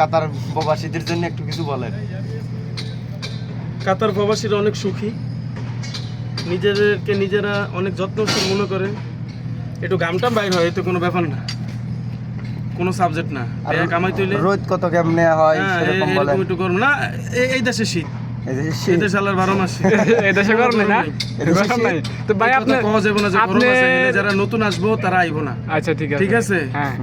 কাতার প্রবাসীদের জন্য একটু কিছু বলেন। কাতার প্রবাসীরা অনেক সুখী, নিজেদেরকে নিজেরা অনেক যত্নশীল মনে করে। একটু গামটা বাইর হয়, এতে কোনো ব্যাপার না, কোনো সাবজেক্ট না। কামাই তুইলে রোদ কত কেমনে হয় সেরকম বলেন। এরকম একটু গরম না, এই দেশে শীত, এই যে এই দেশে আল্লাহর 12 মাস শীত। এই দেশে গরম নেই না? গরম নাই। তো ভাই আপনি কওয়া যাবে না যে গরম আপনি- আছে, এখানে যারা নতুন আসবো তারা আইবো না। আচ্ছা ঠিক আছে। ঠিক আছে, হ্যাঁ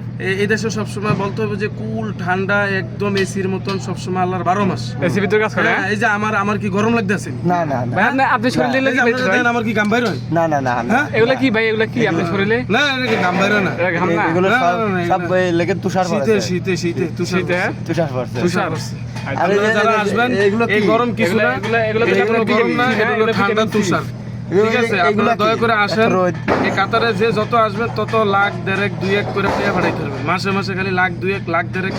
এই দেশে সবসময় বলতে হবে যে কুল ঠান্ডা একদম এসির মতন সবসময় আল্লাহর 12 মাস। এসি ভিতরে কাজ করে হ্যাঁ, এই যে আমার কি গরম লাগতেছে? না না না ভাই আপনি শরীরে এই লাগি যে ভাই আপনারা দেখেন আমার কি গাম বাইর হয়? না না না না হ্যাঁ? এগুলা কি ভাই, এগুলা কি আপনি শরীরে? না, এটা কি গাম বাইর হয় না? এটা ঘাম না? এগুলো না, সব না, না, সব না। লেগে তুষার শীতে পড়েছে। শীতে শীতে তুষার শীতে, হ্যাঁ? পড়ছে। তুষার পড়ছে। তুষার পড়ছে। আর এই আপনারা যে- যারা আসবেন এগুলো কি? এই গরম কিছু না, এগুলো তো এগুলো আপনার গরম না, ভিটামিন সি, এগুলো হ্যাঁ, ঠান্ডা ভিটামিন সি। তুষার। ঠিক আছে, এগুলো আপনারা কি? দয়া করে আসেন। এত রোদ। এই কাতারে যে যত আসবেন তত লাখ দেড়েক দুই এক করে টাকা ভাড়াইতে পারবেন। মাসে মাসে খালি লাখ দুই এক লাখ দেড়েক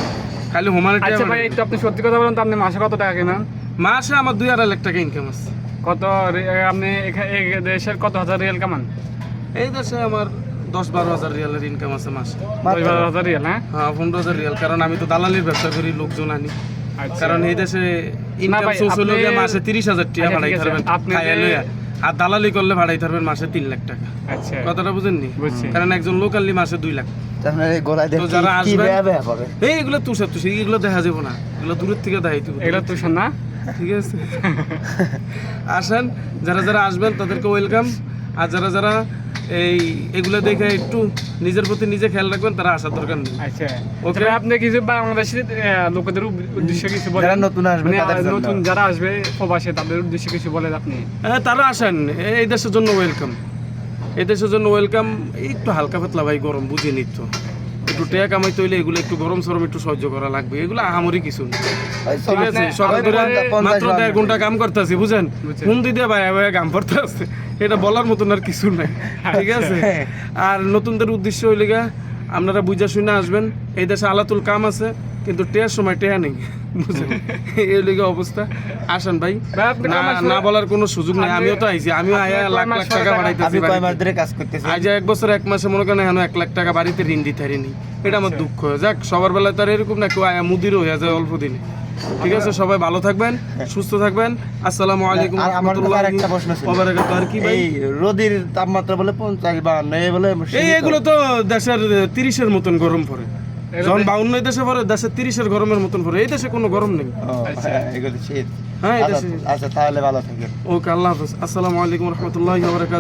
খালি হোমানের টাকা আচ্ছা ভাই ভাড়াইতে একটু আপনি সত্যি কথা বলেন তো, আপনি মাসে কত টাকা কেনেন? পারবেন। মাসে আমার 2-2.5 লাখ টাকা ইনকাম আছে। কত আপনি এই দেশের কত হাজার রিয়াল কামান? এই দেশে আমার 10-12 হাজার রিয়ালের ইনকাম আছে মাসে। 10-12 রিয়াল, হ্যাঁ? হ্যাঁ, 15,000 রিয়াল, কারণ আমি তো দালালির ব্যবসা করি, লোকজন আনি। আচ্ছা। কারণ এই দেশে ইনকাম ভাই, সোর্স হলো আপনি- গিয়ে মাসে 30,000 টাকা আচ্ছা, ভাড়াই ঠিক আছে। থাকবেন আপনি খাইয়া যে- লইয়া। আর দালালি করলে ভাড়াই থাকবেন মাসে 3 লাখ টাকা। আচ্ছা কথাটা বুঝেননি? বুঝছি। কারণ একজন লোকালি মাসে 2 লাখ। আপনার এই গোলায় তো দেখি যারা কি আসবেন- বেয়া বেয়া করে। এইগুলো তুষার তুষার, এগুলো দেখা যাবে না, এগুলো দূরের থেকে দেখাইতে হবে। এগুলা তুষার না? ঠিক আছে, আসেন, যারা যারা আসবেন তাদেরকে ওয়েলকাম। আর যারা যারা এগুলো দেখে একটু নিজের প্রতি নিজে খেয়াল রাখবেন, তারা আসার দরকার নেই। আচ্ছা ওকে। তবে আপনি কিছু বাংলাদেশের লোকেদের উদ্দেশ্যে কিছু বলেন। যারা নতুন আসবে মানে, তাদের জন্য। নতুন যারা আসবে প্রবাসে তাদের উদ্দেশ্যে কিছু বলেন আপনি। হ্যাঁ, তারা আসেন, এই দেশের জন্য ওয়েলকাম, এই দেশের জন্য ওয়েলকাম। একটু হালকা পাতলা ভাই গরম বুঝে নিত, একটু টেয়া কামাইতে হইলে এগুলো একটু গরম সরম একটু সহ্য করা লাগবে। এগুলো আহামরি কিছু না। ওই ঠিক আছে, আপনি- সকাল ওই ধরে 50 মাত্র 1.5 ঘন্টা কাম করতেছি, বুঝেন? বুঝছি। ফোন দিতে ভাই ভাই কাম করতে আসছে, এটা বলার মতন আর কিছু নাই। ঠিক আছে, আর নতুনদের উদ্দেশ্য হইলে গা, আপনারা বুঝা শুনে আসবেন। এই দেশে আলাতুল কাম আছে, কিন্তু টেয়ার সময় টেয়া নেই, বুঝেন? এই লিগে অবস্থা। আসেন ভাই, ভাই, আপনি না কয় মাস না বলার কোনো সুযোগ নাই। আপনি- আমিও তো আইছি, আমিও আপনি আয়া কয় লাখ মাস লাখ পরে টাকা টাকা- বাড়াইতেছি আমি কয় মাস বাড়িতে। ধরে কাজ করতেছি। আজ 1 বছর 1 মাসে মনে করেন এখন 1 লাখ টাকা বাড়িতে ঋণ দিতে পারিনি, এটা আমার দুঃখ। যাক, সবার বেলায় তো আর এরকম না, কেউ আয়া মুদিরও হয়ে যায় অল্প দিনে। ঠিক আছে, সবাই ভালো থাকবেন, সুস্থ থাকবেন। আসসালামু আলাইকুম আর আমার তো আর একটা প্রশ্ন ছিল। আর কি ভাই? এই রোদির তাপমাত্রা বলে 50-52, এই বলে এগুলো তো দেশের 30-এর মতন গরম পড়ে। যখন 52 দেশে পড়ে, দেশে 30-এর গরমের মতন পড়ে। এই দেশে কোনো গরম নেই। ও, হ্যাঁ, এগুলো শীত। হ্যাঁ, এই আচ্ছা দেশে। আচ্ছা, তাহলে ভালো থাকেন। ওকে, আল্লাহ হাফেজ। আসসালামু আলাইকুম রহমতুল্লাহি ওয়া বারাকাতুহু।